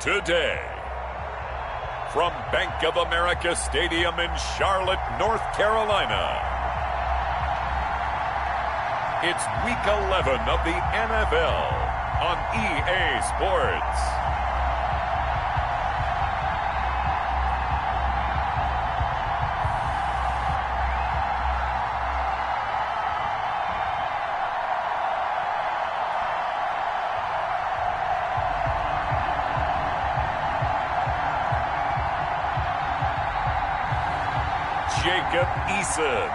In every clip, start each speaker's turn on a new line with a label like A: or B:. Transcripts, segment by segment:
A: today. From Bank of America Stadium in Charlotte, North Carolina, it's Week 11 of the NFL on EA Sports. Jacob Eason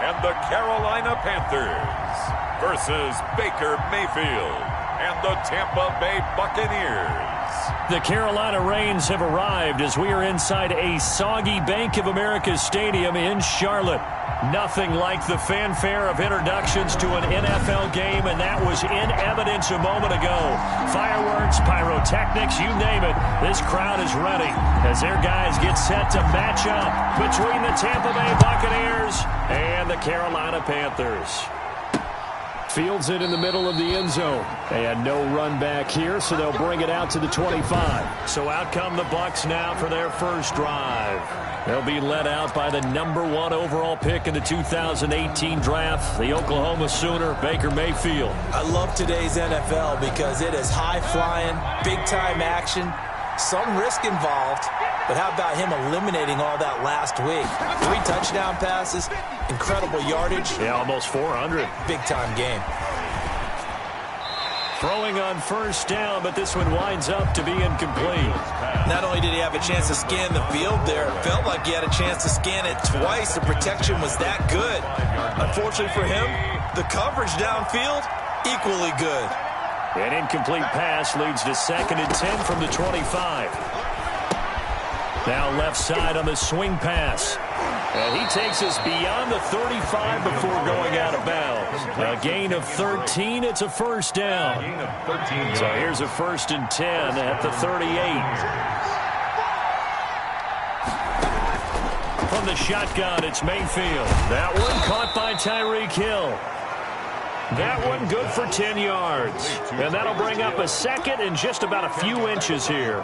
A: and the Carolina Panthers versus Baker Mayfield and the Tampa Bay Buccaneers.
B: The Carolina Rains have arrived as we are inside a soggy Bank of America Stadium in Charlotte. Nothing like the fanfare of introductions to an NFL game, and that was in evidence a moment ago. Fireworks, pyrotechnics, you name it. This crowd is ready as their guys get set to match up between the Tampa Bay Buccaneers and the Carolina Panthers. Fields it in the middle of the end zone. And no run back here, so they'll bring it out to the 25. So out come the Bucs now for their first drive. They'll be led out by the #1 overall pick in the 2018 draft, the Oklahoma Sooner, Baker Mayfield.
C: I love today's NFL because it is high-flying, big-time action, some risk involved. But how about him eliminating all that last week? 3 touchdown passes, incredible yardage.
B: Yeah, almost 400.
C: Big-time game.
B: Throwing on first down, but this one winds up to be incomplete.
C: Not only did he have a chance to scan the field there, it felt like he had a chance to scan it twice. The protection was that good. Unfortunately for him, the coverage downfield, equally good.
B: An incomplete pass leads to 2nd and 10 from the 25. Now left side on the swing pass. And he takes us beyond the 35 before going out of bounds. A gain of 13, it's a first down. So here's a 1st and 10 at the 38. From the shotgun, it's Mayfield. That one caught by Tyreek Hill. That one good for 10 yards. And that'll bring up a 2nd and just about a few inches here.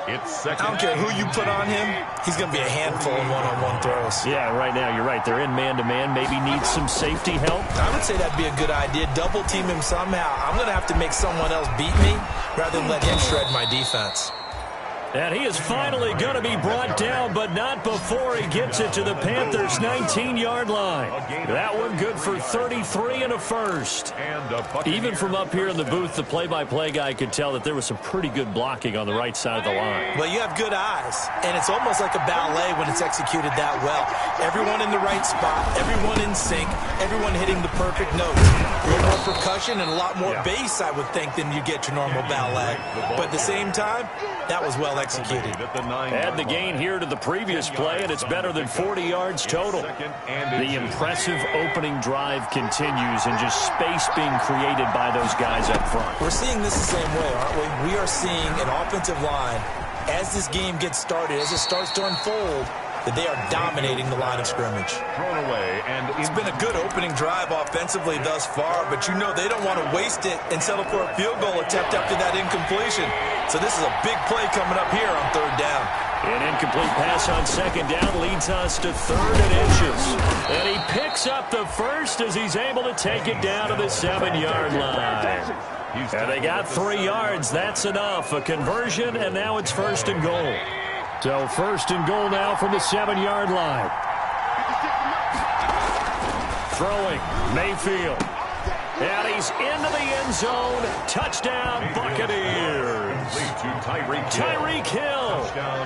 C: I don't care who you put on him, he's going to be a handful in one-on-one throws.
B: Yeah, right now, you're right. They're in man-to-man. Maybe need some safety help.
C: I would say that'd be a good idea. Double team him somehow. I'm going to have to make someone else beat me rather than let him shred my defense.
B: And he is finally going to be brought down, but not before he gets it to the Panthers' 19-yard line. That one good for 33 and a first. Even from up here in the booth, the play-by-play guy could tell that there was some pretty good blocking on the right side of the line.
C: Well, you have good eyes, and it's almost like a ballet when it's executed that well. Everyone in the right spot, everyone in sync, everyone hitting the perfect notes. A little more percussion and a lot more bass, I would think, than you get your normal ballet. But at the same time, that was well executed.
B: Add the gain here to the previous play, and it's better than 40 yards total. The impressive opening drive continues, and just space being created by those guys up front.
C: We're seeing this the same way, aren't we? We are seeing an offensive line, as this game gets started, as it starts to unfold, that they are dominating the line of scrimmage.
A: Thrown away, and
C: it's been a good opening drive offensively thus far, but you know they don't want to waste it and settle for a field goal attempt after that incompletion. So this is a big play coming up here on 3rd down.
B: An incomplete pass on 2nd down leads us to 3rd and inches. And he picks up the first as he's able to take it down to the 7-yard line. And they got 3 yards. That's enough. A conversion, and now it's 1st and goal. So 1st and goal now from the 7-yard line. Throwing, Mayfield. And he's into the end zone. Touchdown, Buccaneers. Tyreek Hill,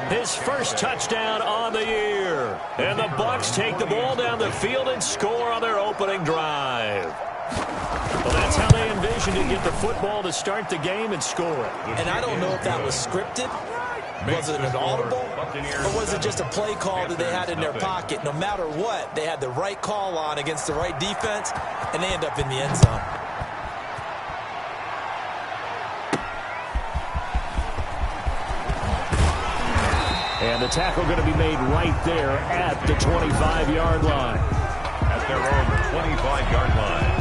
B: his first touchdown on the year. And the Bucs take the ball down the field and score on their opening drive. Well, that's how they envisioned to get the football to start the game and score it.
C: And I don't know if that was scripted. Was it an audible, or was it just a play call that they had in their pocket? No matter what, they had the right call on against the right defense, and they end up in the end zone.
B: And the tackle going to be made right there at the 25-yard line.
A: At their own 25-yard line.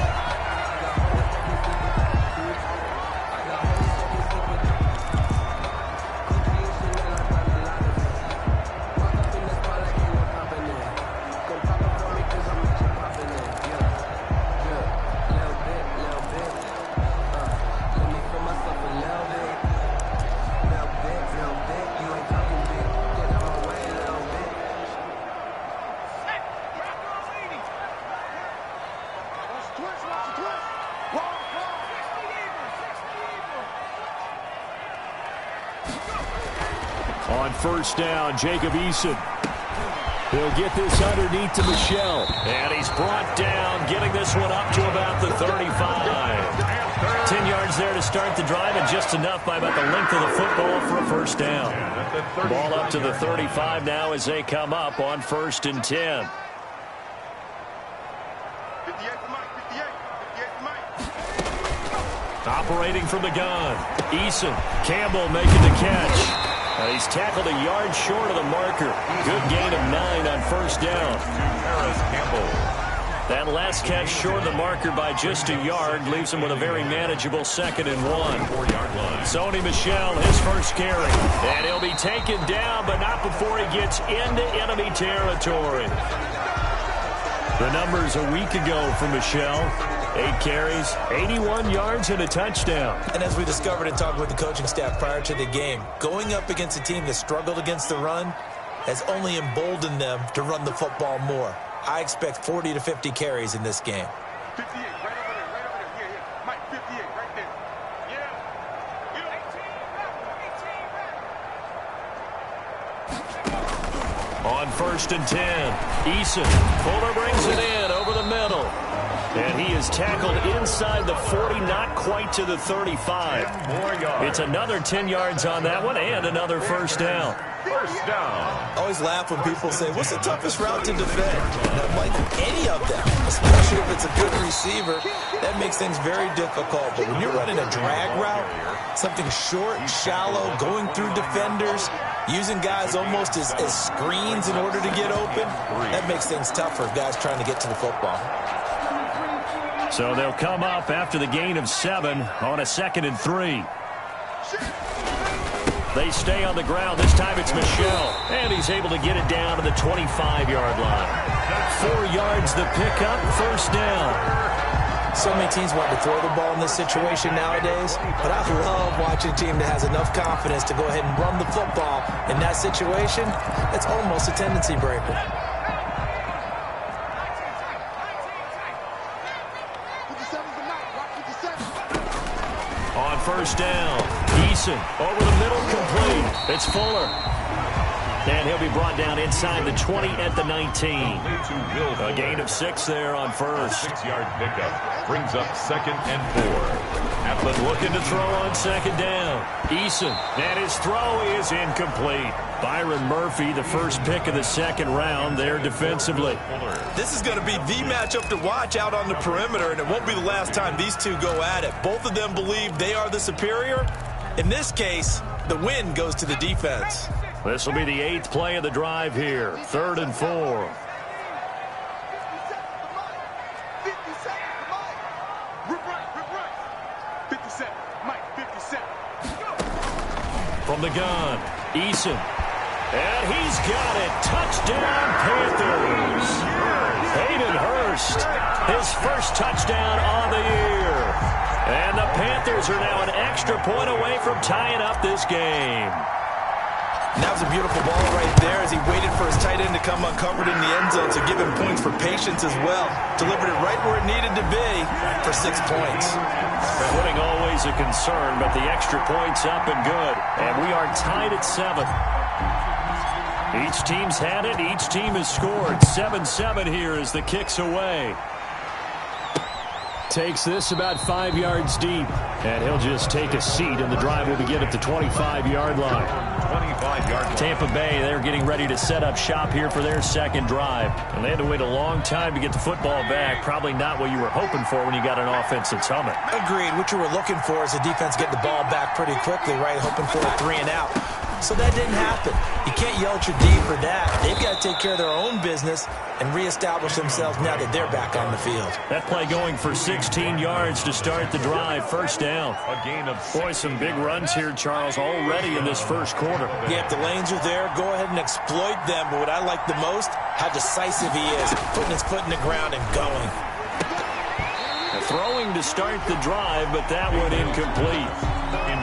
B: On first down, Jacob Eason. He'll get this underneath to Michel. And he's brought down, getting this one up to about the 35. 10 yards there to start the drive, and just enough by about the length of the football for a first down. Ball up to the 35 now as they come up on 1st and 10. Operating from the gun. Eason. Campbell making the catch. He's tackled a yard short of the marker. Good gain of 9 on first down. That last catch short of the marker by just a yard leaves him with a very manageable 2nd and 1. Sony Michel, his first carry. And he'll be taken down, but not before he gets into enemy territory. The numbers a week ago for Michel. 8 carries, 81 yards, and a touchdown.
C: And as we discovered in talking with the coaching staff prior to the game, going up against a team that struggled against the run has only emboldened them to run the football more. I expect 40 to 50 carries in this game.
D: 58, right over there, yeah. Mike, 58, right there. Yeah.
B: On 1st and 10, Eason. Fuller brings it in over the middle. And he is tackled inside the 40, not quite to the 35. It's another 10 yards on that one and another first down.
A: First down.
C: I always laugh when people say, what's the toughest route to defend? And I'm like, any of them, especially if it's a good receiver. That makes things very difficult. But when you're running a drag route, something short, shallow, going through defenders, using guys almost as screens in order to get open, that makes things tough for guys trying to get to the football.
B: So they'll come up after the gain of 7 on a 2nd and 3. They stay on the ground. This time it's Michel. And he's able to get it down to the 25-yard line. 4 yards the pickup, first down.
C: So many teams want to throw the ball in this situation nowadays, but I love watching a team that has enough confidence to go ahead and run the football in that situation. It's almost a tendency breaker.
B: On first down, Eason over the middle, complete. It's Fuller. And he'll be brought down inside the 20 at the 19. A gain of 6 there on first.
A: 6-yard pickup brings up 2nd and 4.
B: Atlas looking to throw on 2nd down. Eason, and his throw is incomplete. Byron Murphy, the first pick of the 2nd round there defensively.
C: This is going to be the matchup to watch out on the perimeter, and it won't be the last time these two go at it. Both of them believe they are the superior. In this case, the win goes to the defense.
B: This will be the 8th play of the drive here. 3rd and 4. From the gun, Eason. And he's got it. Touchdown, Panthers. Hayden Hurst, his first touchdown on the year. And the Panthers are now an extra point away from tying up this game.
C: And that was a beautiful ball right there as he waited for his tight end to come uncovered in the end zone, so give him points for patience as well. Delivered it right where it needed to be for 6 points.
B: Winning always a concern, but the extra point's up and good. And we are tied at 7. Each team's had it. Each team has scored. 7-7 here as the kick's away. Takes this about 5 yards deep. And he'll just take a seat, and the drive will begin at the 25-yard line.
A: 25-yard line.
B: Tampa Bay, they're getting ready to set up shop here for their 2nd drive. And they had to wait a long time to get the football back. Probably not what you were hoping for when you got an offense that's humming.
C: Agreed. What you were looking for is the defense get the ball back pretty quickly, right? Hoping for a 3 and out. So that didn't happen. You can't yell at your D for that. They've got to take care of their own business and reestablish themselves now that they're back on the field.
B: That play going for 16 yards to start the drive. First down.
A: A gain of 6.
B: Boy, some big runs here, Charles, already in this first quarter.
C: Yeah, if the lanes are there, go ahead and exploit them. But what I like the most, how decisive he is, putting his foot in the ground and going.
B: Throwing to start the drive, but that one incomplete.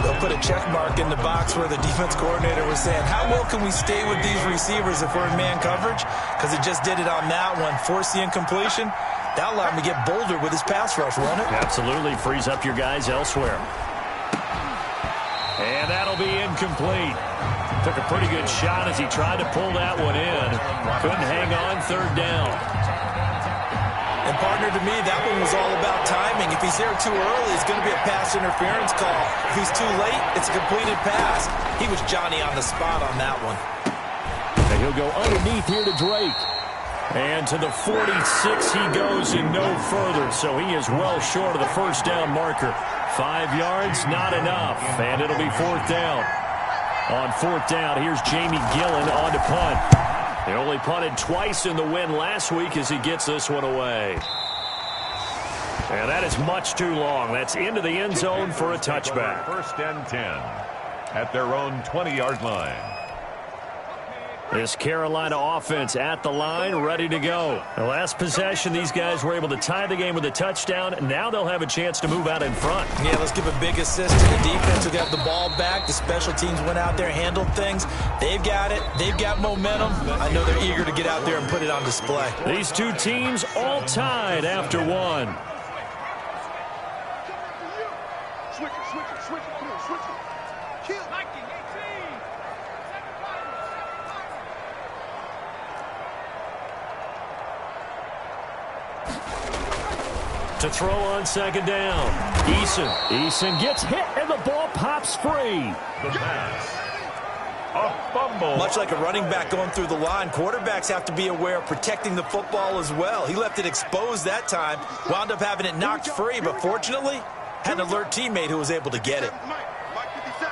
C: They'll put a check mark in the box where the defense coordinator was saying, how well can we stay with these receivers if we're in man coverage? Because it just did it on that one. Force the incompletion. That'll allow him to get bolder with his pass rush, won't it?
B: Absolutely. Frees up your guys elsewhere. And that'll be incomplete. Took a pretty good shot as he tried to pull that one in. Couldn't hang on, third down.
C: And, partner, to me, that one was all about timing. If he's there too early, it's going to be a pass interference call. If he's too late, it's a completed pass. He was Johnny on the spot on that one.
B: And he'll go underneath here to Drake. And to the 46 he goes and no further. So he is well short of the first down marker. 5 yards, not enough. And it'll be fourth down. On fourth down, here's Jamie Gillen on to punt. They only punted twice in the win last week as he gets this one away. And that is much too long. That's into the end zone for a touchback.
A: First and 10 at their own 20-yard line.
B: This Carolina offense at the line, ready to go. The last possession, these guys were able to tie the game with a touchdown. Now they'll have a chance to move out in front.
C: Yeah, let's give a big assist to the defense who got the ball back. The special teams went out there, handled things. They've got it. They've got momentum. I know they're eager to get out there and put it on display.
B: These two teams all tied after one.
D: Switch it. Come on, switch it. Kill. 19, 18.
B: To throw on second down. Eason gets hit, and the ball pops free.
A: The pass. A fumble.
C: Much like a running back going through the line, quarterbacks have to be aware of protecting the football as well. He left it exposed that time, wound up having it knocked free, but fortunately, had an alert teammate who was able to get it.
D: Mike 57.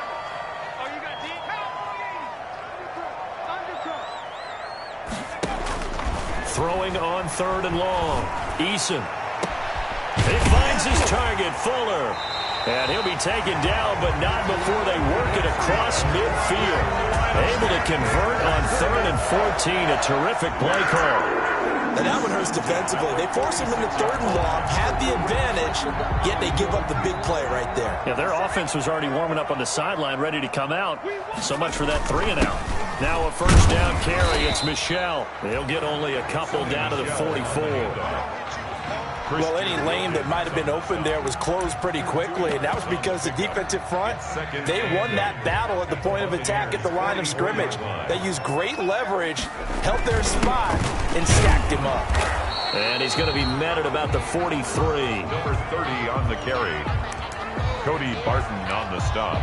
D: Oh, you got deep.
B: Throwing on third and long. Eason. He finds his target, Fuller. And he'll be taken down, but not before they work it across midfield. Able to convert on third and 14. A terrific play call.
C: And that one hurts defensively. They force him into third and long, had the advantage, yet they give up the big play right there.
B: Yeah, their offense was already warming up on the sideline, ready to come out. So much for that 3 and out. Now a first down carry. It's Michel. They'll get only a couple down to the 44.
C: Well, any lane that might have been open there was closed pretty quickly, and that was because the defensive front, they won that battle at the point of attack at the line of scrimmage. They used great leverage, held their spot, and stacked him up.
B: And he's going to be met at about the 43.
A: Number 30 on the carry. Cody Barton on the stop.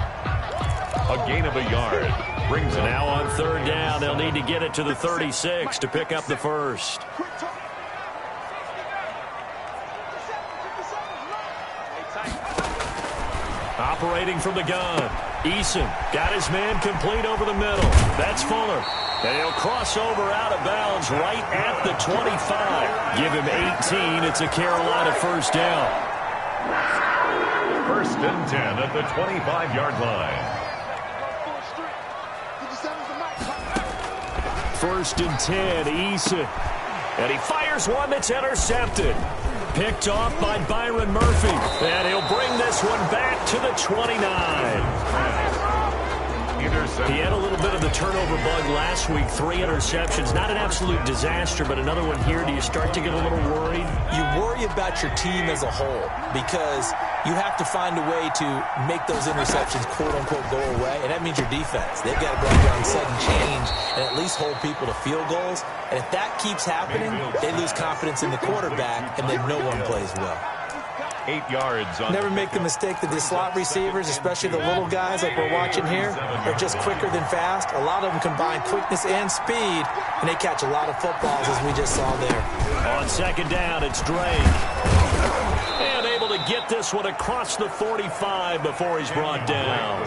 A: A gain of a yard. Brings it.
B: Now on third down, they'll need to get it to the 36 to pick up the first. Operating from the gun. Eason got his man complete over the middle. That's Fuller. And he'll cross over out of bounds right at the 25. Give him 18. It's a Carolina first down.
A: First and 10 at the 25-yard line.
B: First and 10, Eason. And he fires one that's intercepted. Picked off by Byron Murphy. And he'll bring this one back to the 29. He had a little bit of the turnover bug last week. 3 interceptions. Not an absolute disaster, but another one here. Do you start to get a little worried?
C: You worry about your team as a whole because you have to find a way to make those interceptions, quote-unquote, go away, and that means your defense. They've got to go out there on sudden change and at least hold people to field goals. And if that keeps happening, they lose confidence in the quarterback, and then no one plays well.
A: 8 yards.
C: Never make the mistake that the slot receivers, especially the little guys like we're watching here, are just quicker than fast. A lot of them combine quickness and speed, and they catch a lot of footballs, as we just saw there.
B: On second down, it's Drake. And able to get this one across the 45 before he's brought down.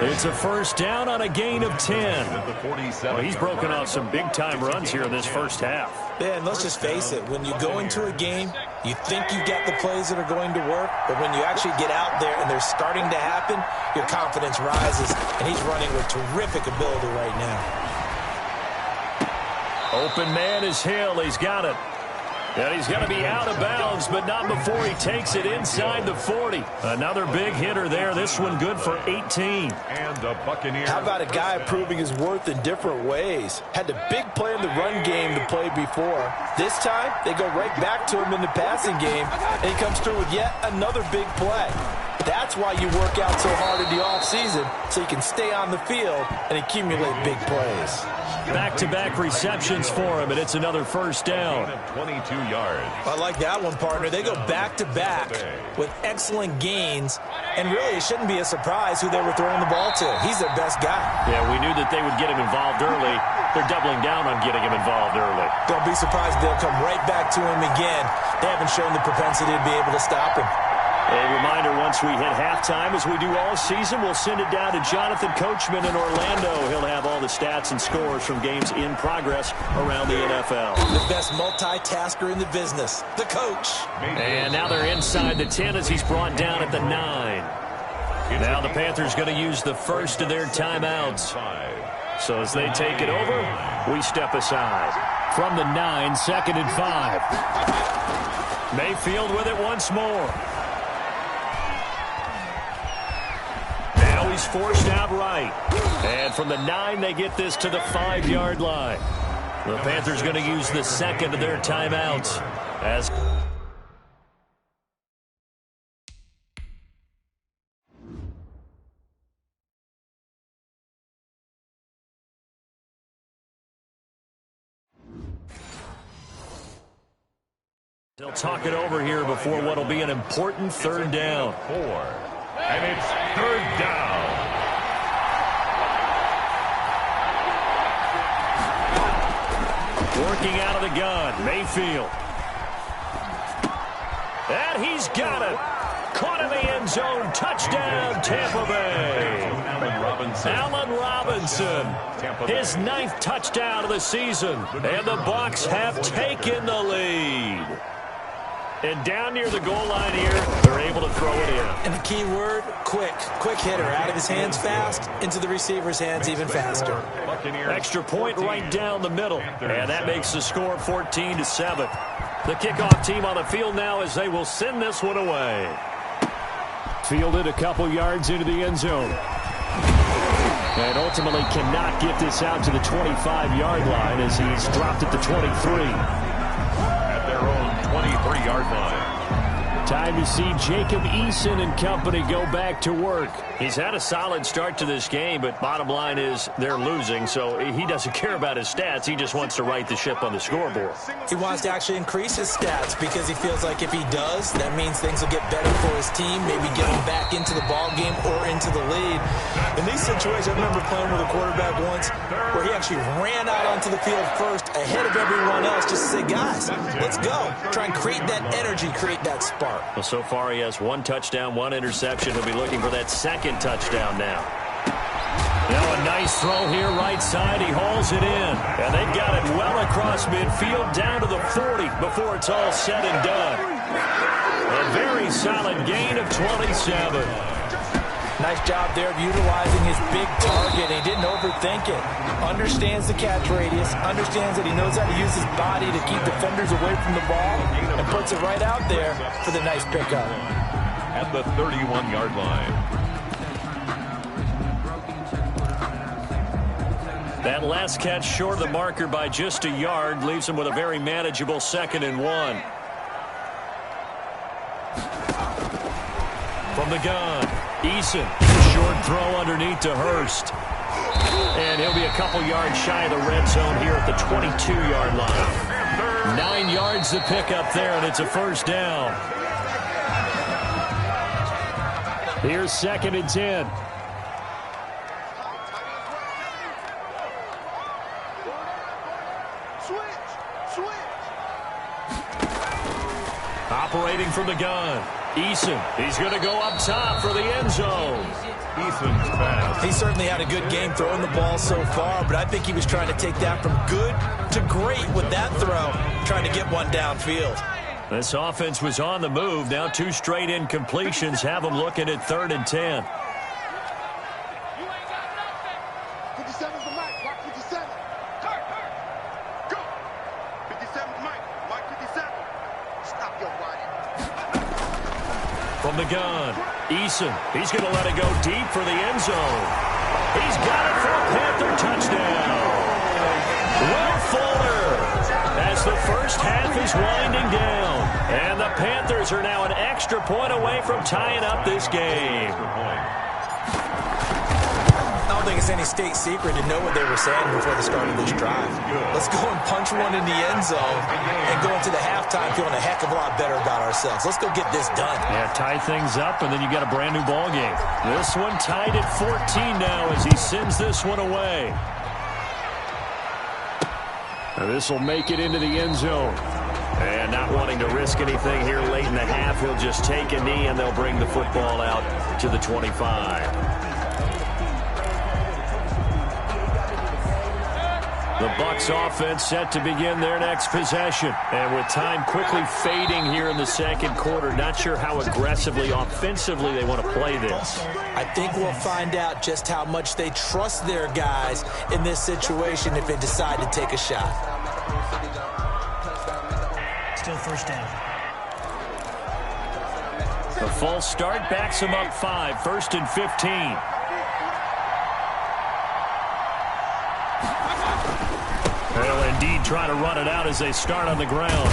B: It's a first down on a gain of 10. Well, he's broken off some big-time runs here in this first half.
C: Yeah, and let's just face it. When you go into a game, you think you've got the plays that are going to work, but when you actually get out there and they're starting to happen, your confidence rises, and he's running with terrific ability right now.
B: Open man is Hill. He's got it. And he's going to be out of bounds, but not before he takes it inside the 40. Another big hitter there. This one good for 18.
A: And the Buccaneers.
C: How about a guy proving his worth in different ways? Had the big play in the run game to play before. This time, they go right back to him in the passing game, and he comes through with yet another big play. That's why you work out so hard in the offseason, so you can stay on the field and accumulate big plays.
B: Back-to-back receptions for him, and it's another first down.
A: 22 yards.
C: I like that one, partner. They go back-to-back with excellent gains, and really it shouldn't be a surprise who they were throwing the ball to. He's their best guy.
B: Yeah, we knew that they would get him involved early. They're doubling down on getting him involved early.
C: Don't be surprised if they'll come right back to him again. They haven't shown the propensity to be able to stop him.
B: A reminder, once we hit halftime, as we do all season, we'll send it down to Jonathan Coachman in Orlando. He'll have all the stats and scores from games in progress around the NFL.
C: The best multitasker in the business, the coach.
B: And now they're inside the 10 as he's brought down at the 9. Now the Panthers going to use the first of their timeouts. So as they take it over, we step aside. From the 9, 2nd and 5. Mayfield with it once more. He's forced out right. And from the 9, they get this to the 5-yard line. The Panthers going to use the second of their timeouts. As they'll talk it over here before what will be an important third down.
A: 4. And it's third down.
B: Working out of the gun, Mayfield. And he's got it. Caught in the end zone. Touchdown, Tampa Bay. Allen Robinson. His 9th touchdown of the season. And the Bucs have taken the lead. And down near the goal line here, they're able to throw it in.
C: And the key word, quick. Quick hitter. Out of his hands fast, into the receiver's hands even faster.
B: Extra point right down the middle. And that makes the score 14-7. The kickoff team on the field now as they will send this one away. Fielded a couple yards into the end zone. And ultimately cannot get this out to the 25-yard line as he's dropped at the 23.
A: 23-yard line.
B: Time to see Jacob Eason and company go back to work. He's had a solid start to this game, but bottom line is they're losing, so he doesn't care about his stats. He just wants to right the ship on the scoreboard.
C: He wants to actually increase his stats because he feels like if he does, that means things will get better for his team, maybe get him back into the ball game or into the lead. In these situations, I remember playing with a quarterback once where he actually ran out onto the field first ahead of everyone else just to say, guys, let's go. Try and create that energy, create that spark.
B: Well, so far he has 1 touchdown, 1 interception. He'll be looking for that 2nd touchdown now. Now a nice throw here, right side. He hauls it in. And they've got it well across midfield, down to the 40 before it's all said and done. A very solid gain of 27.
C: Nice job there of utilizing his big target. He didn't overthink it. Understands the catch radius. Understands that he knows how to use his body to keep defenders away from the ball. And puts it right out there for the nice pickup.
A: At the 31-yard line.
B: That last catch short of the marker by just a yard leaves him with a very manageable 2nd and 1. From the gun, Eason, short throw underneath to Hurst. And he'll be a couple yards shy of the red zone here at the 22-yard line. 9 yards to pick up there, and it's a first down. Here's 2nd and 10. Operating from the gun. Eason, he's going to go up top for the end zone.
A: Eason's pass.
C: He certainly had a good game throwing the ball so far, but I think he was trying to take that from good to great with that throw, trying to get one downfield.
B: This offense was on the move. Now 2 straight incompletions have them looking at 3rd and 10.
D: 57's the mic. Mark 57. Go. 57's Mike. Mike 57.
B: From the gun, Eason. He's going to let it go deep for the end zone. He's got it for a Panther touchdown. Will Fuller, as the first half is winding down. And the Panthers are now an extra point away from tying up this game.
C: I don't think it's any state secret to know what they were saying before the start of this drive. Let's go and punch one in the end zone and go into the halftime feeling a heck of a lot better about ourselves. Let's go get this done.
B: Yeah, tie things up, and then you got a brand new ball game. This one tied at 14 now as he sends this one away. Now this will make it into the end zone. And not wanting to risk anything here late in the half, he'll just take a knee, and they'll bring the football out to the 25. The Bucs offense set to begin their next possession. And with time quickly fading here in the second quarter, not sure how aggressively, offensively they want to play this.
C: I think we'll find out just how much they trust their guys in this situation if they decide to take a shot.
E: Still first down.
B: The false start backs him up 5, 1st and 15. They'll indeed try to run it out as they start on the ground.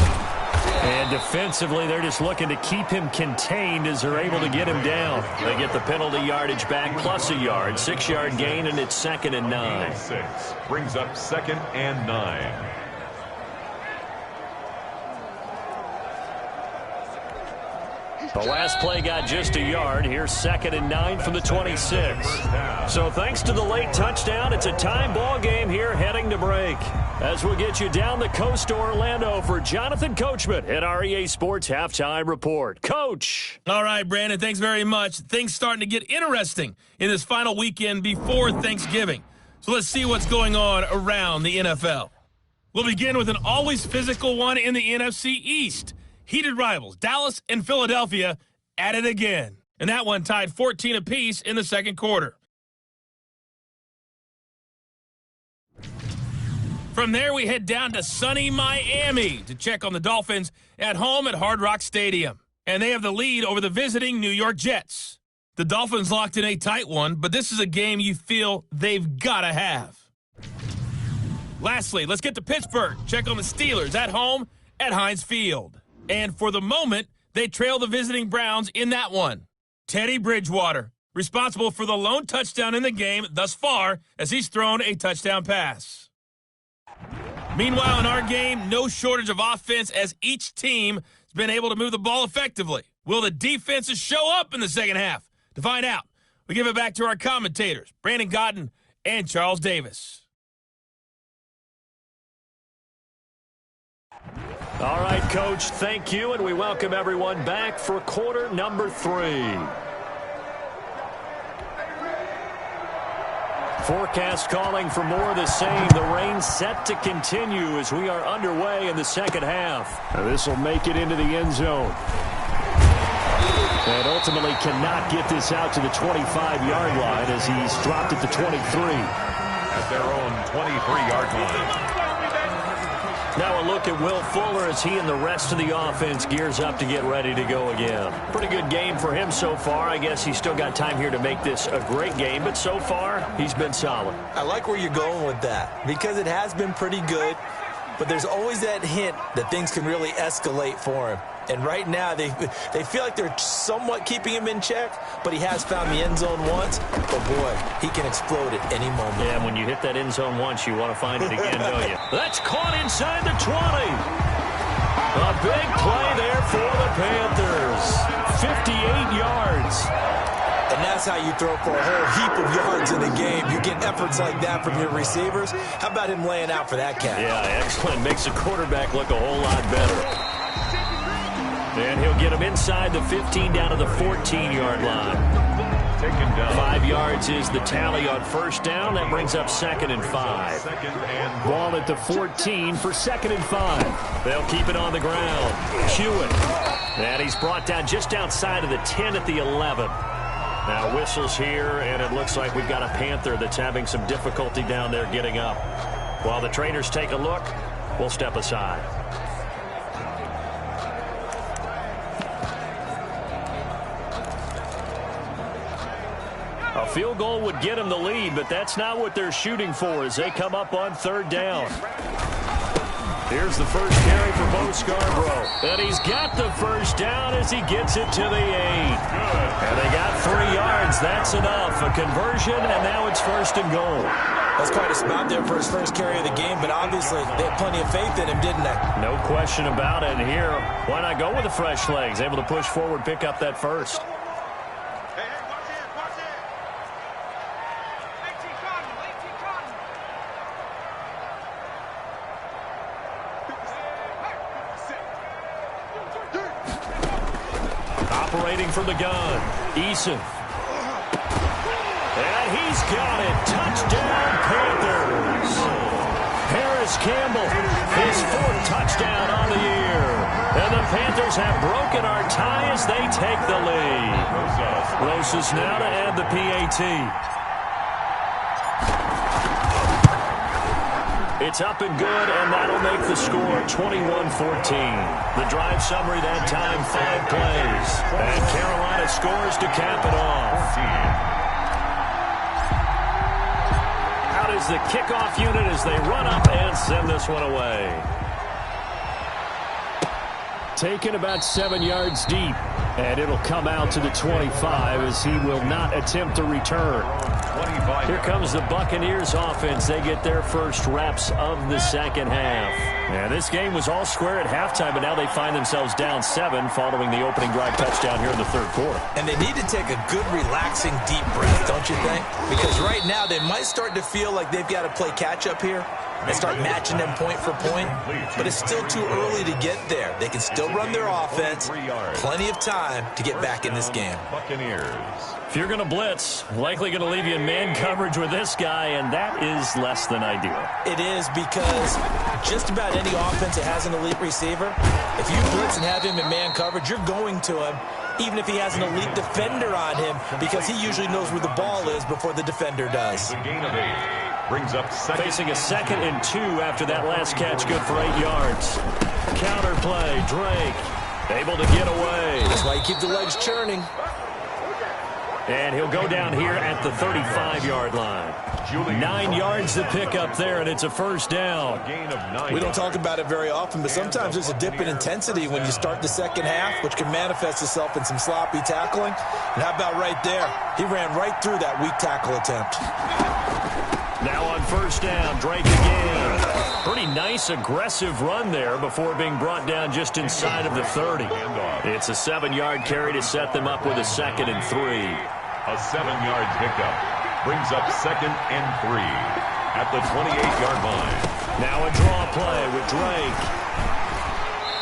B: And defensively, they're just looking to keep him contained as they're able to get him down. They get the penalty yardage back plus a yard. 6-yard gain, and it's 2nd and 9.
A: 6 brings up 2nd and 9.
B: The last play got just a yard. Here's 2nd and 9 from the 26. So thanks to the late touchdown, it's a time ball game here heading to break. As we'll get you down the coast to Orlando for Jonathan Coachman at our EA Sports Halftime Report. Coach.
F: All right, Brandon, thanks very much. Things starting to get interesting in this final weekend before Thanksgiving. So let's see what's going on around the NFL. We'll begin with an always physical one in the NFC East. Heated rivals, Dallas and Philadelphia, at it again. And that one tied 14 apiece in the second quarter. From there, we head down to sunny Miami to check on the Dolphins at home at Hard Rock Stadium. And they have the lead over the visiting New York Jets. The Dolphins locked in a tight one, but this is a game you feel they've got to have. Lastly, let's get to Pittsburgh. Check on the Steelers at home at Heinz Field. And for the moment, they trail the visiting Browns in that one. Teddy Bridgewater, responsible for the lone touchdown in the game thus far as he's thrown a touchdown pass. Meanwhile, in our game, no shortage of offense as each team has been able to move the ball effectively. Will the defenses show up in the second half? To find out, we give it back to our commentators, Brandon Godden and Charles Davis.
B: All right, Coach, thank you, and we welcome everyone back for quarter number 3. Forecast calling for more of the same. The rain set to continue as we are underway in the second half. This will make it into the end zone. And ultimately cannot get this out to the 25-yard line as he's dropped at the 23.
A: At their own 23-yard line.
B: Now a look at Will Fuller as he and the rest of the offense gears up to get ready to go again. Pretty good game for him so far. I guess he's still got time here to make this a great game, but so far he's been solid.
C: I like where you're going with that because it has been pretty good, but there's always that hint that things can really escalate for him. And right now, they feel like they're somewhat keeping him in check, but he has found the end zone once. But, boy, he can explode at any moment.
B: Yeah, when you hit that end zone once, you want to find it again, don't you? That's caught inside the 20. A big play there for the Panthers. 58 yards.
C: And that's how you throw for a whole heap of yards in the game. You get efforts like that from your receivers. How about him laying out for that cat?
B: Yeah, excellent. Makes the quarterback look a whole lot better. And he'll get him inside the 15 down to the 14-yard line.
A: Taken down.
B: 5 yards is the tally on first down. That brings up 2nd and 5. Ball at the 14 for 2nd and 5. They'll keep it on the ground. Hewitt. And he's brought down just outside of the 10 at the 11. Now whistles here, and it looks like we've got a Panther that's having some difficulty down there getting up. While the trainers take a look, we'll step aside. field goal would get them the lead, but that's not what they're shooting for as they come up on third down. Here's the first carry for Bo Scarborough. And he's got the first down as he gets it to the 8. And they got 3 yards. That's enough. A conversion, and now it's first and goal.
C: That's quite a spot there for his first carry of the game, but obviously they had plenty of faith in him, didn't they?
B: No question about it. And here, why not go with the fresh legs? Able to push forward, pick up that first. Operating from the gun, Eason. And he's got it. Touchdown, Panthers. Harris Campbell, his 4th touchdown on the year. And the Panthers have broken our tie as they take the lead. Rosas now to add the PAT. It's up and good, and that'll make the score 21-14. The drive summary that time, 5 plays. And Carolina scores to cap it off. Out is the kickoff unit as they run up and send this one away. Taken about 7 yards deep, and it'll come out to the 25 as he will not attempt to return. Here comes the Buccaneers offense. They get their first reps of the second half. And this game was all square at halftime, but now they find themselves down 7 following the opening drive touchdown here in the third quarter.
C: And they need to take a good, relaxing, deep breath, don't you think? Because right now they might start to feel like they've got to play catch-up here and start matching them point for point. But it's still too early to get there. They can still run their offense. Plenty of time to get back in this game.
A: Buccaneers.
B: If you're going to blitz, likely going to leave you in man coverage with this guy, and that is less than ideal.
C: It is, because just about any offense that has an elite receiver, if you blitz and have him in man coverage, you're going to him, even if he has an elite defender on him, because he usually knows where the ball is before the defender does.
A: The gain of 8 brings up second.
B: Facing a 2nd and 2 after that last catch, good for 8 yards. Counter play, Drake able to get away.
C: That's why you keep the legs churning.
B: And he'll go down here at the 35-yard line. 9 yards to pick up there, and it's a first down.
A: Gain of 9.
C: We don't talk about it very often, but sometimes there's a dip in intensity when you start the second half, which can manifest itself in some sloppy tackling. And how about right there? He ran right through that weak tackle attempt.
B: Now on first down, Drake again. Pretty nice, aggressive run there before being brought down just inside of the 30. It's a 7-yard carry to set them up with a 2nd and 3.
A: A 7-yard pickup brings up 2nd and 3 at the 28-yard line.
B: Now a draw play with Drake.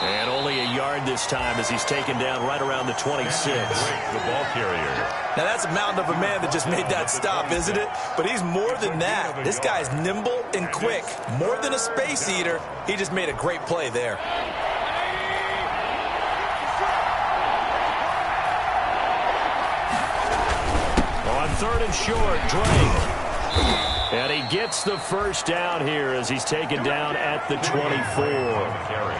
B: And only a yard this time as he's taken down right around the 26.
A: The ball carrier.
C: Now that's a mountain of a man that just made that stop, isn't it? But he's more than that. This guy's nimble and quick. More than a space eater. He just made a great play there.
B: On 3rd and short, Drake. And he gets the first down here as he's taken down at the 24.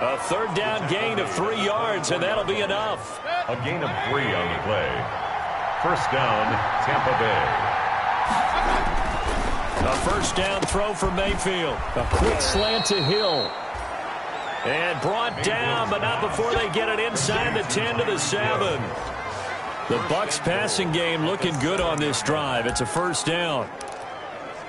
B: A 3rd down gain of 3 yards, and that'll be enough.
A: A gain of 3 on the play. First down, Tampa Bay.
B: A first down throw for Mayfield. A quick slant to Hill. And brought down, but not before they get it inside the 10 to the 7. The Bucs passing game looking good on this drive. It's a first down.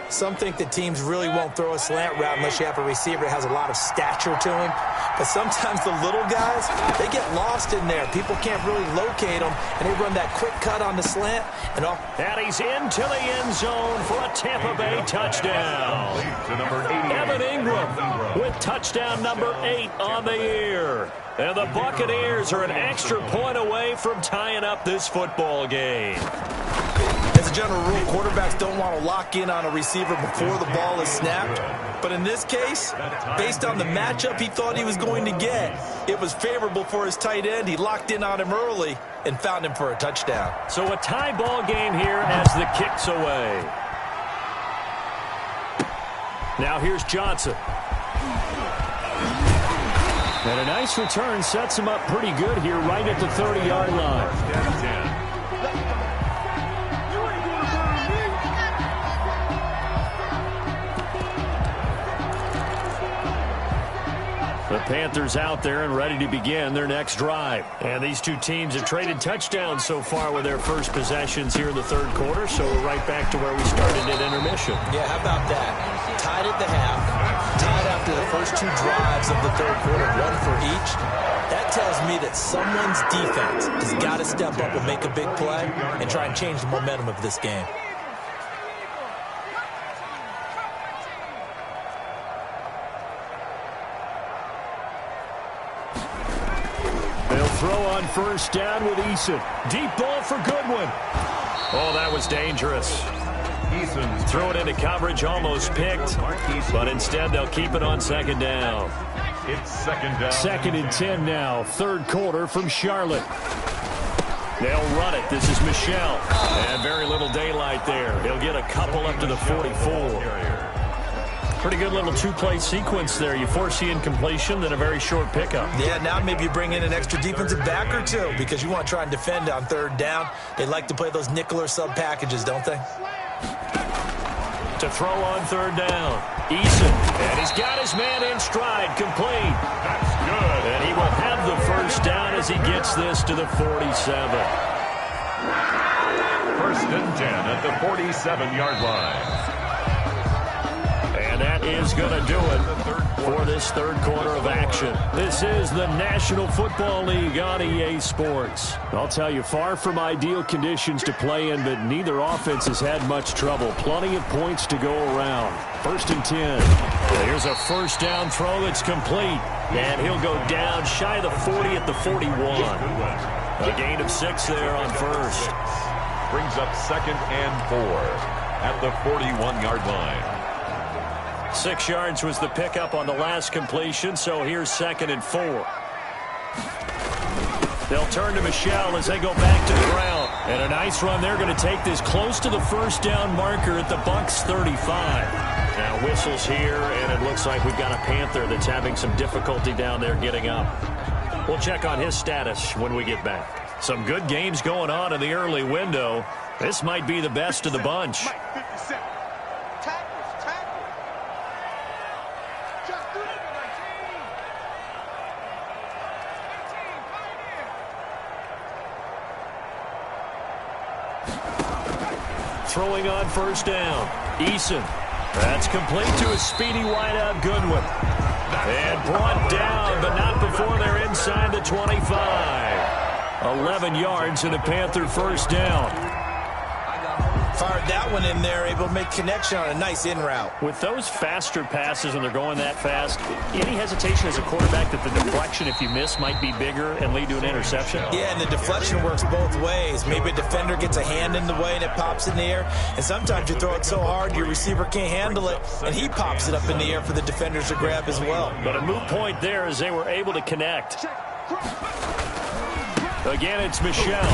C: Some think that teams really won't throw a slant route unless you have a receiver that has a lot of stature to him. But sometimes the little guys, they get lost in there. People can't really locate them, and they run that quick cut on the slant. And
B: he's into the end zone for a Tampa Bay touchdown. Evan Ingram with touchdown number 8 on the year. And the Buccaneers are an extra point away from tying up this football game.
C: As a general rule, quarterbacks don't want to lock in on a receiver before the ball is snapped. But in this case, based on the matchup he thought he was going to get, it was favorable for his tight end. He locked in on him early and found him for a touchdown.
B: So a tie ball game here as the kick's away. Now here's Johnson. And a nice return sets him up pretty good here right at the 30-yard line. Panthers out there and ready to begin their next drive. And these two teams have traded touchdowns so far with their first possessions here in the third quarter, so we're right back to where we started at intermission.
C: Yeah, how about that? Tied at the half, tied after the first two drives of the third quarter, one for each. That tells me that someone's defense has got to step up and make a big play and try and change the momentum of this game.
B: Throw on first down with Eason. Deep ball for Goodwin. Oh, that was dangerous.
A: Eason
B: throw it into coverage, almost picked, but instead they'll keep it on second down.
A: It's second down.
B: Second and 10 now, third quarter from Charlotte. They'll run it. This is Michel. And very little daylight there. He'll get a couple up to the 44. Pretty good little two-play sequence there. You force the incompletion, then a very short pickup.
C: Yeah, now maybe you bring in an extra defensive back or two because you want to try and defend on third down. They like to play those nickel or sub packages, don't they?
B: To throw on third down, Eason. And he's got his man in stride, complete.
A: That's good.
B: And he will have the first down as he gets this to the 47.
A: First and 10 at the 47-yard line.
B: And that is going to do it for this third quarter of action. This is the National Football League on EA Sports. I'll tell you, far from ideal conditions to play in, but neither offense has had much trouble. Plenty of points to go around. First and 10. Here's a first down throw that's complete. And he'll go down shy of the 40 at the 41. A gain of 6 there on first.
A: Brings up second and 4 at the 41-yard line.
B: 6 yards was the pickup on the last completion, so here's second and 4. They'll turn to Michel as they go back to the ground. And a nice run. They're going to take this close to the first down marker at the Bucs 35. Now whistles here, and it looks like we've got a Panther that's having some difficulty down there getting up. We'll check on his status when we get back. Some good games going on in the early window. This might be the best of the bunch. Throwing on first down, Eason. That's complete to a speedy wideout Goodwin. And brought down, but not before they're inside the 25. 11 yards and a Panther first down.
C: Fired that one in there, able to make connection on a nice in route.
B: With those faster passes when they're going that fast, any hesitation as a quarterback that the deflection, if you miss, might be bigger and lead to an interception?
C: Yeah, and the deflection works both ways. Maybe a defender gets a hand in the way and it pops in the air. And sometimes you throw it so hard your receiver can't handle it, and he pops it up in the air for the defenders to grab as well.
B: But a moot point there as they were able to connect. Again, it's Michel.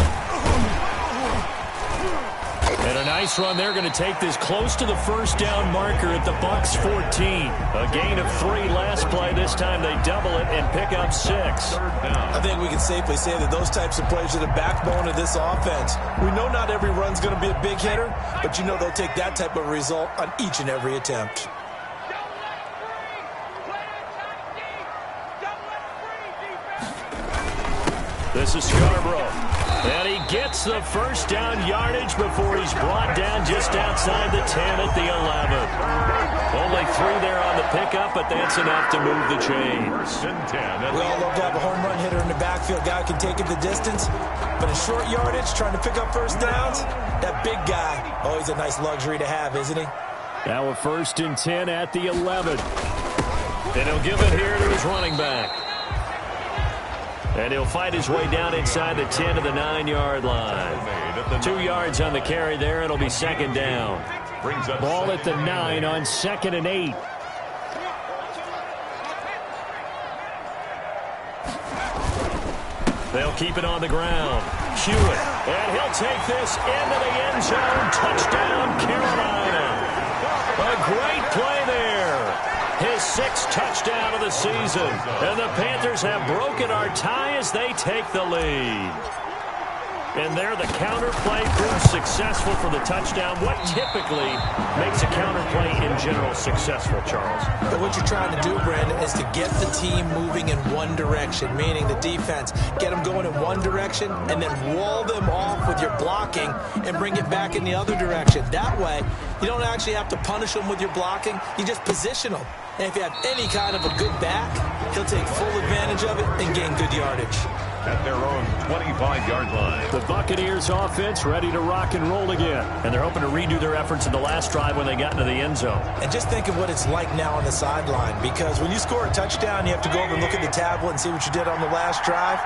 B: And a nice run. They're going to take this close to the first down marker at the Bucs 14. A gain of 3 last play. This time they double it and pick up 6.
C: I think we can safely say that those types of plays are the backbone of this offense. We know not every run's going to be a big hitter, but you know they'll take that type of result on each and every attempt.
B: This is Scarborough. And he gets the first down yardage before he's brought down just outside the 10 at the 11. Only 3 there on the pickup, but that's enough to move the chains.
C: We all love to have a home run hitter in the backfield. Guy can take it the distance, but in short yardage, trying to pick up first downs, that big guy, always a nice luxury to have, isn't he?
B: Now a first and 10 at the 11. And he'll give it here to his running back. And he'll fight his way down inside the 10 to the 9-yard line. 2 yards on the carry there. It'll be second down. Ball at the 9 on second and 8. They'll keep it on the ground. Hewitt. And he'll take this into the end zone. Touchdown, Carolina. A great play there. His 6th touchdown of the season. And the Panthers have broken our tie as they take the lead. And there the counter play proves successful for the touchdown. What typically makes a counter play in general successful, Charles?
C: But what you're trying to do, Brandon, is to get the team moving in one direction, meaning the defense. Get them going in one direction and then wall them off with your blocking and bring it back in the other direction. That way, you don't actually have to punish them with your blocking. You just position them. And if you have any kind of a good back, he'll take full advantage of it and gain good yardage.
A: At their own 25-yard line.
B: The Buccaneers offense ready to rock and roll again. And they're hoping to redo their efforts in the last drive when they got into the end zone.
C: And just think of what it's like now on the sideline, because when you score a touchdown, you have to go over and look at the tablet and see what you did on the last drive.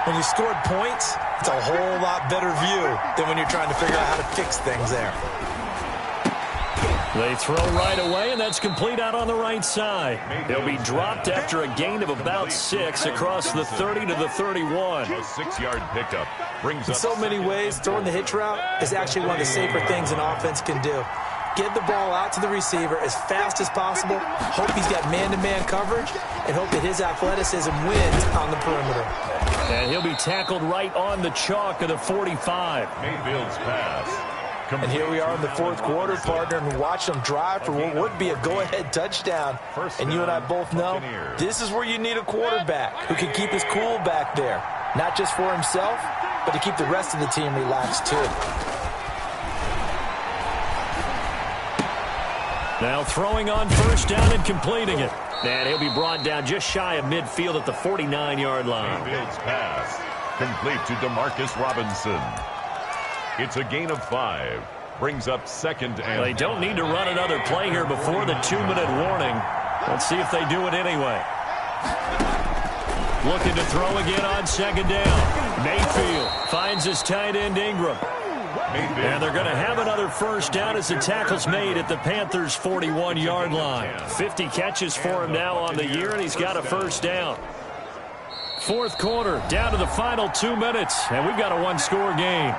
C: When you scored points, it's a whole lot better view than when you're trying to figure out how to fix things there.
B: They throw right away, and that's complete out on the right side. They'll be dropped after a gain of about 6 across the 30 to the 31.
A: A 6-yard pickup brings
C: in
A: up
C: so many ways, throwing the hitch route is actually one of the safer things an offense can do. Get the ball out to the receiver as fast as possible, hope he's got man-to-man coverage, and hope that his athleticism wins on the perimeter.
B: And he'll be tackled right on the chalk of the 45.
A: Mayfield's pass.
C: And here we are in the fourth quarter, partner, and watch them drive for what would be a go-ahead touchdown. And you and I both know this is where you need a quarterback who can keep his cool back there, not just for himself, but to keep the rest of the team relaxed too.
B: Now throwing on first down and completing it. And he'll be brought down just shy of midfield at the 49-yard line.
A: Mayfield's pass complete to DeMarcus Robinson. It's a gain of 5. Brings up second and...
B: They don't need to run another play here before the 2-minute warning. Let's see if they do it anyway. Looking to throw again on second down. Mayfield finds his tight end Ingram. And they're going to have another first down as the tackle's made at the Panthers' 41-yard line. 50 catches for him now on the year, and he's got a first down. Fourth quarter, down to the final 2 minutes, and we've got a one-score game.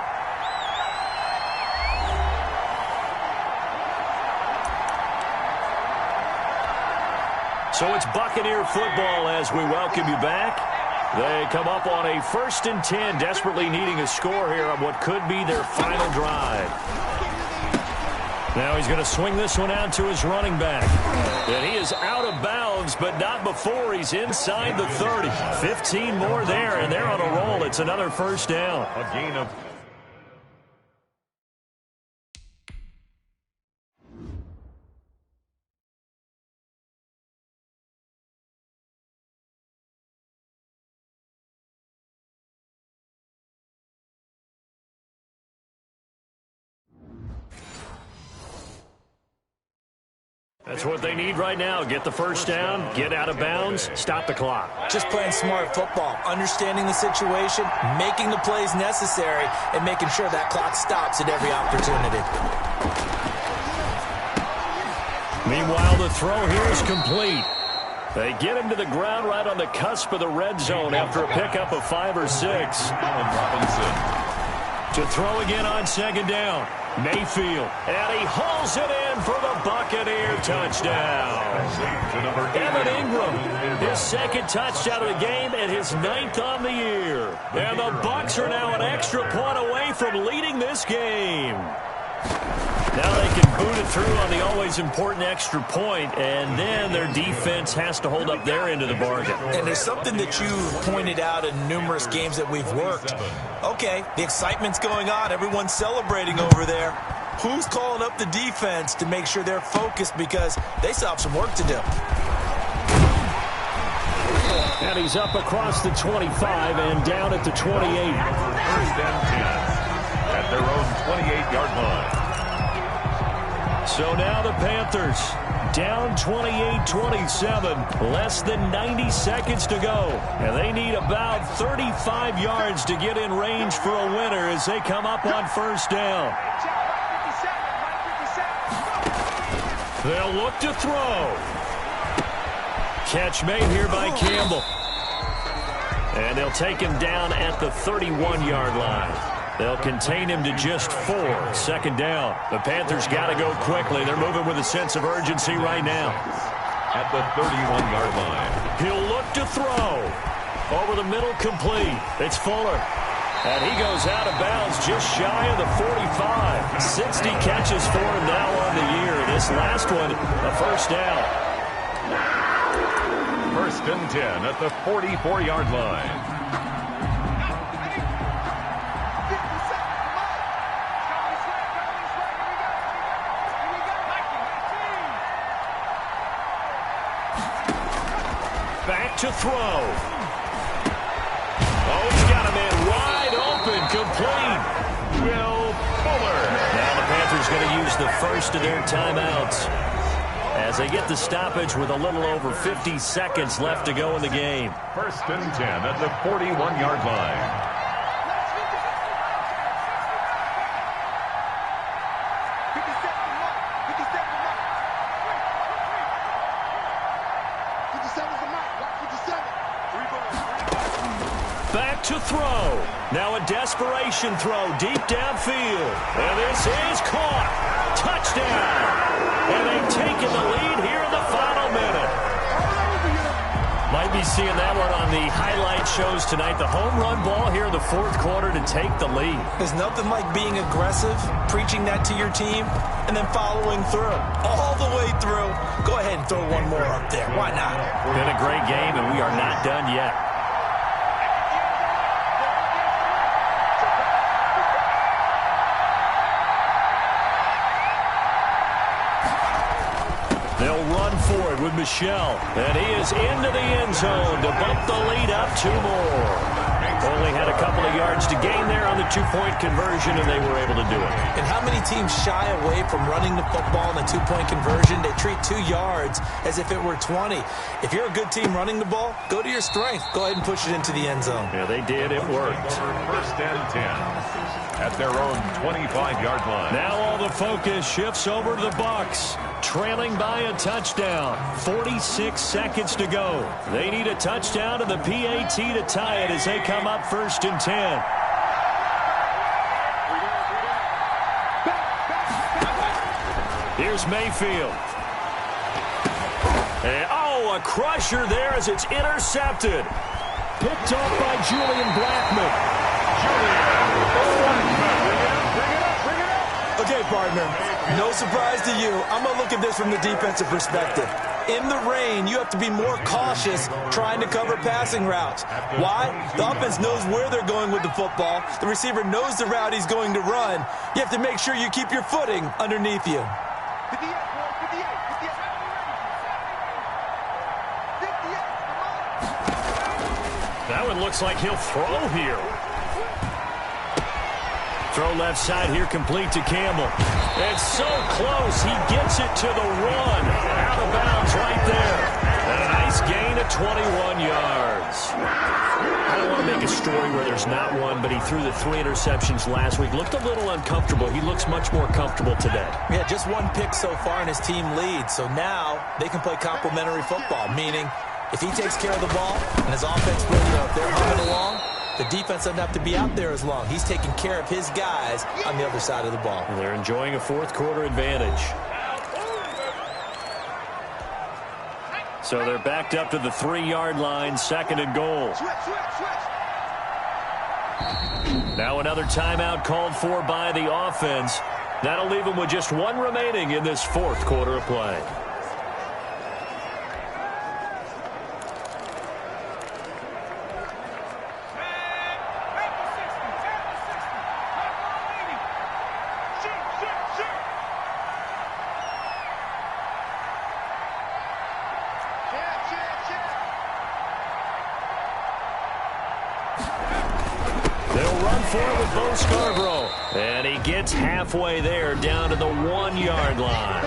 B: So it's Buccaneer football as we welcome you back. They come up on a 1st and 10, desperately needing a score here on what could be their final drive. Now he's going to swing this one out to his running back. And he is out of bounds, but not before he's inside the 30. 15 more there, and they're on a roll. It's another first down.
A: A gain of...
B: That's what they need right now. Get the first down, get out of bounds, stop the clock.
C: Just playing smart football, understanding the situation, making the plays necessary, and making sure that clock stops at every opportunity.
B: Meanwhile, the throw here is complete. They get him to the ground right on the cusp of the red zone after a pickup of 5 or 6.
A: Robinson.
B: To throw again on second down. Mayfield, and he hauls it in for the Buccaneer touchdown. Evan Ingram, his second touchdown of the game and his 9th on the year. And the Bucs are now an extra point away from leading this game. Now they can boot it through on the always important extra point, and then their defense has to hold up their end of the bargain.
C: And there's something that you've pointed out in numerous games that we've worked. Okay, the excitement's going on. Everyone's celebrating over there. Who's calling up the defense to make sure they're focused, because they still have some work to do?
B: And he's up across the 25 and down at the 28.
A: First and 10 at their own 28-yard line.
B: So now the Panthers down 28-27, less than 90 seconds to go. And they need about 35 yards to get in range for a winner as they come up on first down. They'll look to throw. Catch made here by Campbell. And they'll take him down at the 31-yard line. They'll contain him to just 4. Second down. The Panthers got to go quickly. They're moving with a sense of urgency right now.
A: At the 31-yard line.
B: He'll look to throw. Over the middle, complete. It's Fuller. And he goes out of bounds just shy of the 45. 60 catches for him now on the year. This last one, a first down.
A: First and 10 at the 44-yard line.
B: Back to throw. Oh, he's got a man wide open, complete.
A: Will Fuller.
B: Now the Panthers going to use the first of their timeouts as they get the stoppage with a little over 50 seconds left to go in the game.
A: First and 10 at the 41-yard line.
B: Back to throw. Now a desperation throw deep downfield. And this is caught. Touchdown. And they've taken the lead here in the final minute. Might be seeing that one on the highlight shows tonight. The home run ball here in the fourth quarter to take the lead.
C: There's nothing like being aggressive, preaching that to your team, and then following through. All the way through. Go ahead and throw one more up there. Why not?
B: Been a great game, and we are not done yet. They'll run for it with Michel. And he is into the end zone to bump the lead up 2 more. Only had a couple of yards to gain there on the 2-point conversion, and they were able to do it.
C: And how many teams shy away from running the football in the 2-point conversion? They treat 2 yards as if it were 20. If you're a good team running the ball, go to your strength. Go ahead and push it into the end zone.
B: Yeah, they did. It worked.
A: First and 10 at their own 25-yard line.
B: Now all the focus shifts over to the Bucs, trailing by a touchdown. 46 seconds to go. They need a touchdown and the PAT to tie it as they come up first and 10. Here's Mayfield. And, oh, a crusher there as it's intercepted. Picked off by Julian Blackmon.
C: Okay, partner, no surprise to you. I'm going to look at this from the defensive perspective. In the rain, you have to be more cautious trying to cover passing routes. Why? The offense knows where they're going with the football. The receiver knows the route he's going to run. You have to make sure you keep your footing underneath you.
B: That one looks like he'll throw here. Throw left side here, complete to Campbell. It's so close, he gets it to the run. Out of bounds right there. And a nice gain of 21 yards. I don't want to make a story where there's not one, but he threw the 3 interceptions last week. Looked a little uncomfortable. He looks much more comfortable today.
C: Yeah, just 1 pick so far and his team leads. So now they can play complementary football, meaning if he takes care of the ball and his offense, if they're humming along, the defense doesn't have to be out there as long. He's taking care of his guys on the other side of the ball.
B: And they're enjoying a fourth quarter advantage. So they're backed up to the 3-yard line, second and goal. Now another timeout called for by the offense. That'll leave them with just 1 remaining in this fourth quarter of play. And he gets halfway there down to the 1-yard line.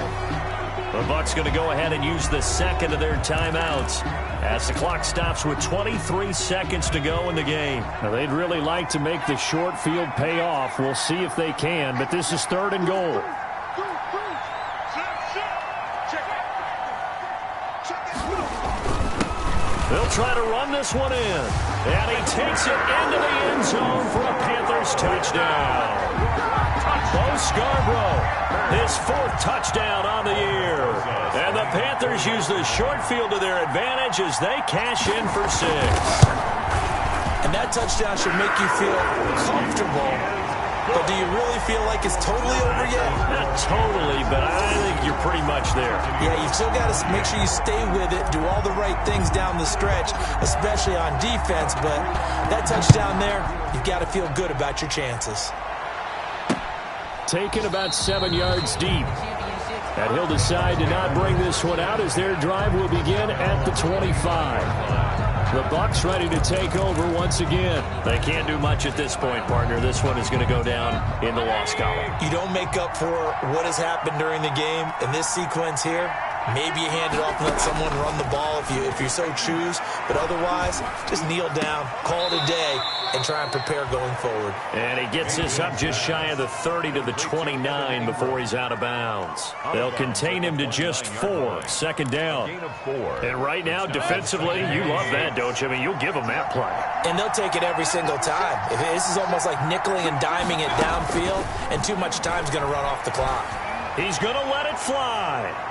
B: The Bucs going to go ahead and use the second of their timeouts as the clock stops with 23 seconds to go in the game. Now, they'd really like to make the short field pay off. We'll see if they can, but this is 3rd and goal. They'll try to run this one in. And he takes it into the end zone for a Panthers touchdown. Bo Scarborough, his 4th touchdown on the year. And the Panthers use the short field to their advantage as they cash in for 6.
C: And That touchdown should make you feel comfortable. But do you really feel like it's totally over yet?
B: Not totally, but I think you're pretty much there.
C: Yeah, you've still got to make sure you stay with it, do all the right things down the stretch, especially on defense. But that touchdown there, you've got to feel good about your chances.
B: Taken about 7 yards deep. And he'll decide to not bring this one out as their drive will begin at the 25. The Bucs ready to take over once again. They can't do much at this point, partner. This one is going to go down in the loss column.
C: You don't make up for what has happened during the game in this sequence here. Maybe you hand it off and let someone run the ball if you so choose. But otherwise, just kneel down, call it a day, and try and prepare going forward.
B: And he gets this up just shy of the 30 to the 29 before he's out of bounds. They'll contain him to just 4, second down. And right now, defensively, you love that, don't you? I mean, you'll give them that play.
C: And they'll take it every single time. This is almost like nickeling and diming it downfield, and too much time's going to run off the clock.
B: He's going to let it fly.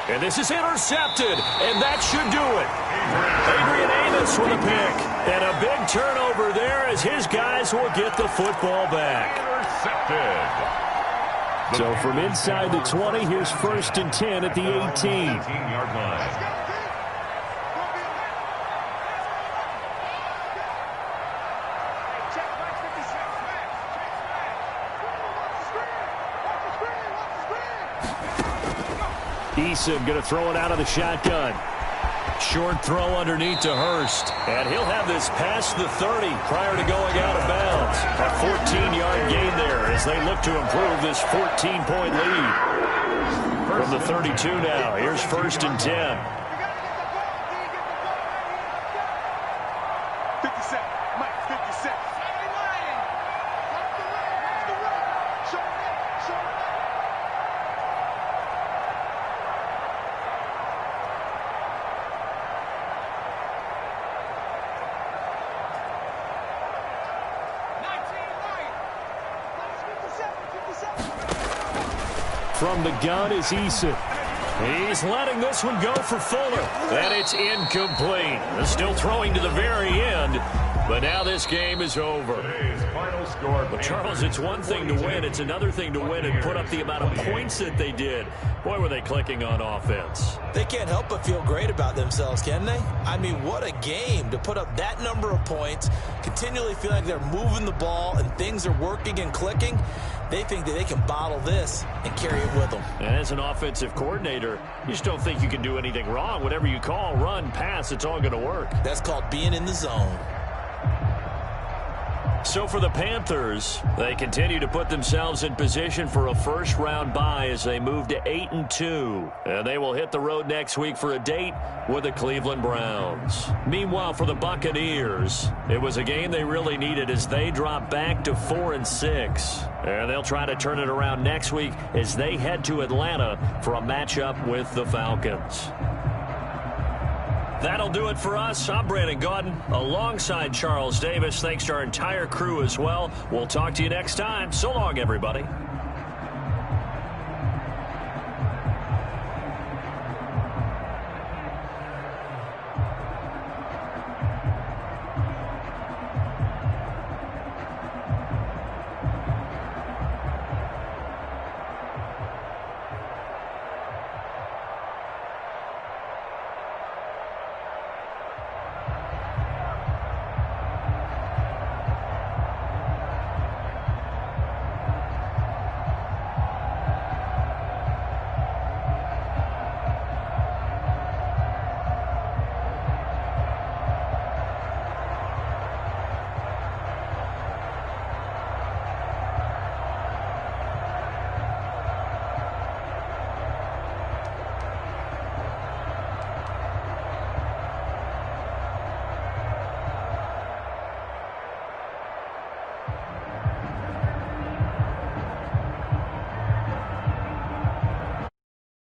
B: And this is intercepted, and that should do it. Adrian Amos with a pick. And a big turnover there as his guys will get the football back.
A: Intercepted.
B: So from inside the 20, here's 1st and 10 at the 18.
A: 18-yard line.
B: Eason going to throw it out of the shotgun. Short throw underneath to Hurst. And he'll have this past the 30 prior to going out of bounds. A 14-yard gain there as they look to improve this 14-point lead. From the 32 now, here's 1st and 10.
D: 57, Mike, 57.
B: From the gun is Eason. He's letting this one go for Fuller. And it's incomplete. They're still throwing to the very end. But now this game is over. But Charles, it's one thing to win. It's another thing to win and put up the amount of points that they did. Boy, were they clicking on offense.
C: They can't help but feel great about themselves, can they? I mean, what a game to put up that number of points, continually feel like they're moving the ball and things are working and clicking. They think that they can bottle this and carry it with them.
B: And as an offensive coordinator, you just don't think you can do anything wrong. Whatever you call, run, pass, it's all going to work.
C: That's called being in the zone.
B: So for the Panthers, they continue to put themselves in position for a first-round bye as they move to 8-2. And they will hit the road next week for a date with the Cleveland Browns. Meanwhile, for the Buccaneers, it was a game they really needed as they drop back to 4-6. And they'll try to turn it around next week as they head to Atlanta for a matchup with the Falcons. That'll do it for us. I'm Brandon Gaudin alongside Charles Davis. Thanks to our entire crew as well. We'll talk to you next time. So long, everybody.